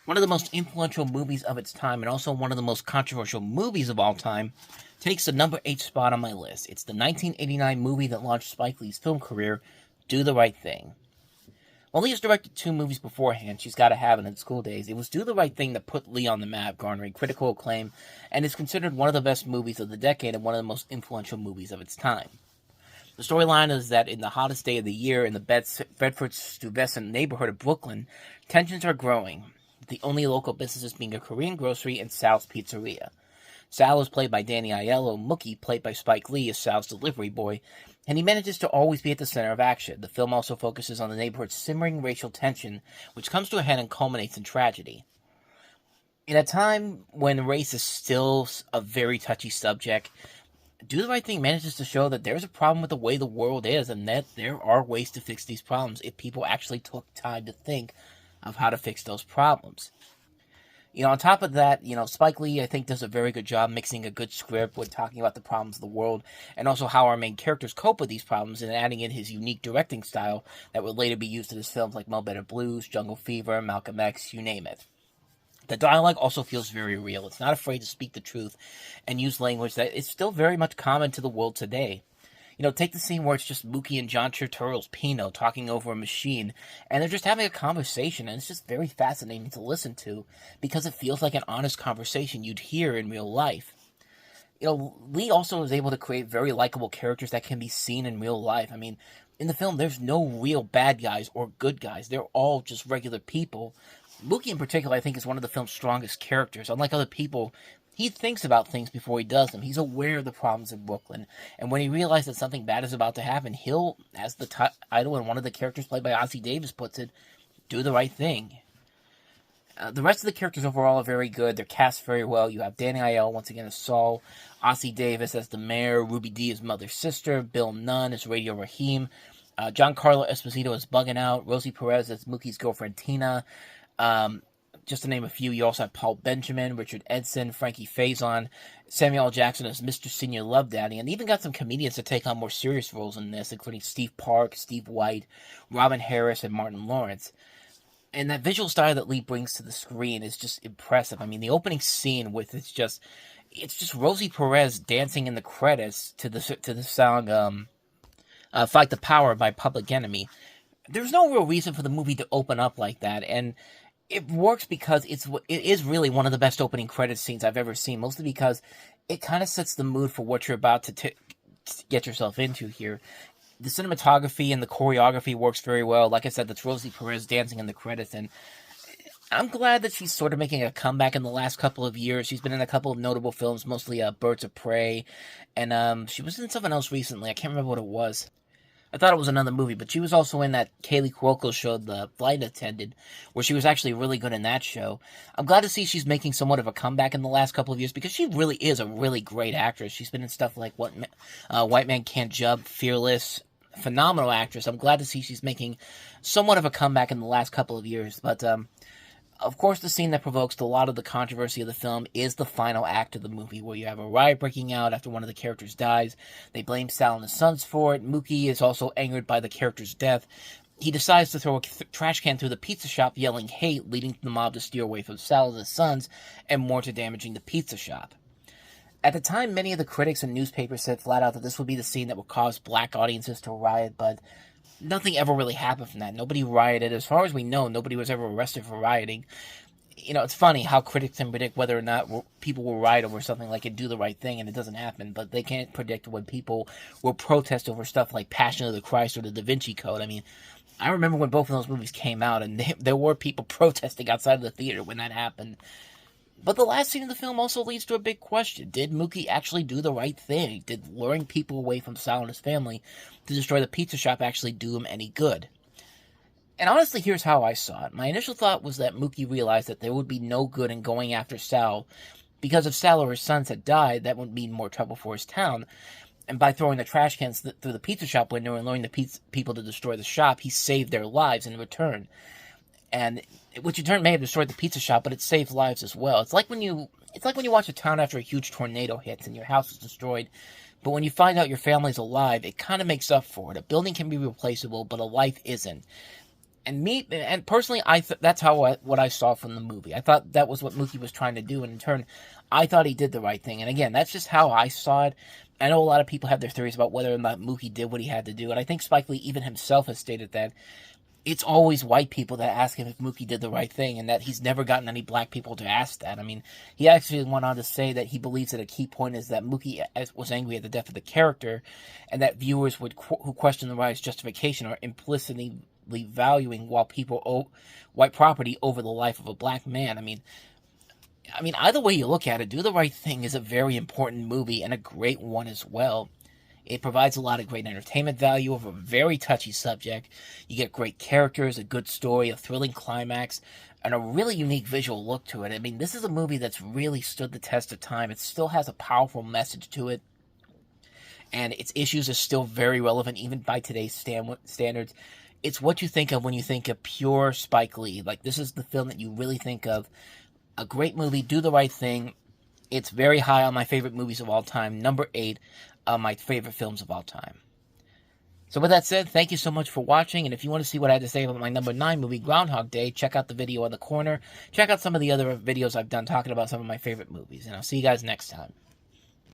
One of the most influential movies of its time, and also one of the most controversial movies of all time, takes the number 8 spot on my list. It's the 1989 movie that launched Spike Lee's film career, Do the Right Thing. While Lee has directed 2 movies beforehand, She's Gotta Have It in School Days, it was Do the Right Thing that put Lee on the map, garnering critical acclaim, and is considered one of the best movies of the decade and one of the most influential movies of its time. The storyline is that in the hottest day of the year in the Bedford-Stuyvesant neighborhood of Brooklyn, tensions are growing, the only local businesses being a Korean grocery and Sal's Pizzeria. Sal is played by Danny Aiello, Mookie, played by Spike Lee, is Sal's delivery boy, and he manages to always be at the center of action. The film also focuses on the neighborhood's simmering racial tension, which comes to a head and culminates in tragedy. In a time when race is still a very touchy subject, Do the Right Thing manages to show that there's a problem with the way the world is, and that there are ways to fix these problems if people actually took time to think of how to fix those problems. On top of that, Spike Lee, I think, does a very good job mixing a good script with talking about the problems of the world and also how our main characters cope with these problems and adding in his unique directing style that would later be used in his films like Mo' Better Blues, Jungle Fever, Malcolm X, you name it. The dialogue also feels very real. It's not afraid to speak the truth and use language that is still very much common to the world today. Take the scene where it's just Mookie and John Turturro's Pino talking over a machine, and they're just having a conversation, and it's just very fascinating to listen to, because it feels like an honest conversation you'd hear in real life. Lee also is able to create very likable characters that can be seen in real life. I mean, in the film, there's no real bad guys or good guys. They're all just regular people. Mookie, in particular, I think, is one of the film's strongest characters. Unlike other people, he thinks about things before he does them. He's aware of the problems in Brooklyn. And when he realizes that something bad is about to happen, he'll, as the title and one of the characters played by Ossie Davis puts it, do the right thing. The rest of the characters overall are very good. They're cast very well. You have Danny Aiello, once again, as Saul. Ossie Davis as the mayor. Ruby Dee as mother's sister. Bill Nunn as Radio Raheem. Giancarlo Esposito as Bugging Out. Rosie Perez as Mookie's girlfriend, Tina. Just to name a few, you also have Paul Benjamin, Richard Edson, Frankie Faison, Samuel L. Jackson as Mr. Senior Love Daddy, and even got some comedians to take on more serious roles in this, including Steve Park, Steve White, Robin Harris, and Martin Lawrence. And that visual style that Lee brings to the screen is just impressive. I mean, the opening scene with it's just Rosie Perez dancing in the credits to the song "Fight the Power" by Public Enemy. There's no real reason for the movie to open up like that, and it works because it is really one of the best opening credits scenes I've ever seen, mostly because it kind of sets the mood for what you're about to get yourself into here. The cinematography and the choreography works very well. Like I said, that's Rosie Perez dancing in the credits, and I'm glad that she's sort of making a comeback in the last couple of years. She's been in a couple of notable films, mostly Birds of Prey, and she was in something else recently. I can't remember what it was. I thought it was another movie, but she was also in that Kaylee Cuoco show, The Flight Attendant, where she was actually really good in that show. I'm glad to see she's making somewhat of a comeback in the last couple of years, because she really is a really great actress. She's been in stuff like White Man Can't Jump, Fearless, phenomenal actress. I'm glad to see she's making somewhat of a comeback in the last couple of years, but of course, the scene that provokes a lot of the controversy of the film is the final act of the movie, where you have a riot breaking out after one of the characters dies. They blame Sal and his sons for it. Mookie is also angered by the character's death. He decides to throw a trash can through the pizza shop, yelling hate, leading the mob to steer away from Sal and his sons, and more to damaging the pizza shop. At the time, many of the critics and newspapers said flat out that this would be the scene that would cause black audiences to riot, but nothing ever really happened from that. Nobody rioted. As far as we know, nobody was ever arrested for rioting. It's funny how critics can predict whether or not people will riot over something like Do the Right Thing, and it doesn't happen. But they can't predict when people will protest over stuff like Passion of the Christ or the Da Vinci Code. I mean, I remember when both of those movies came out, and there were people protesting outside of the theater when that happened. But the last scene of the film also leads to a big question. Did Mookie actually do the right thing? Did luring people away from Sal and his family to destroy the pizza shop actually do him any good? And honestly, here's how I saw it. My initial thought was that Mookie realized that there would be no good in going after Sal, because if Sal or his sons had died, that would mean more trouble for his town. And by throwing the trash cans through the pizza shop window and luring the people to destroy the shop, he saved their lives in return. And which in turn may have destroyed the pizza shop, but it saved lives as well. It's like when you watch a town after a huge tornado hits and your house is destroyed, but when you find out your family's alive, it kind of makes up for it. A building can be replaceable, but a life isn't. And personally, that's what I saw from the movie. I thought that was what Mookie was trying to do, and in turn, I thought he did the right thing. And again, that's just how I saw it. I know a lot of people have their theories about whether or not Mookie did what he had to do, and I think Spike Lee even himself has stated that it's always white people that ask him if Mookie did the right thing, and that he's never gotten any black people to ask that. I mean, he actually went on to say that he believes that a key point is that Mookie was angry at the death of the character, and that viewers who question the writer's justification are implicitly valuing white property over the life of a black man. I mean, either way you look at it, Do the Right Thing is a very important movie and a great one as well. It provides a lot of great entertainment value of a very touchy subject. You get great characters, a good story, a thrilling climax, and a really unique visual look to it. I mean, this is a movie that's really stood the test of time. It still has a powerful message to it, and its issues are still very relevant even by today's standards. It's what you think of when you think of pure Spike Lee. Like, this is the film that you really think of. A great movie, Do the Right Thing. It's very high on my favorite movies of all time. Number 8 of my favorite films of all time. So with that said, thank you so much for watching. And if you want to see what I had to say about my number 9 movie, Groundhog Day, check out the video on the corner. Check out some of the other videos I've done talking about some of my favorite movies. And I'll see you guys next time.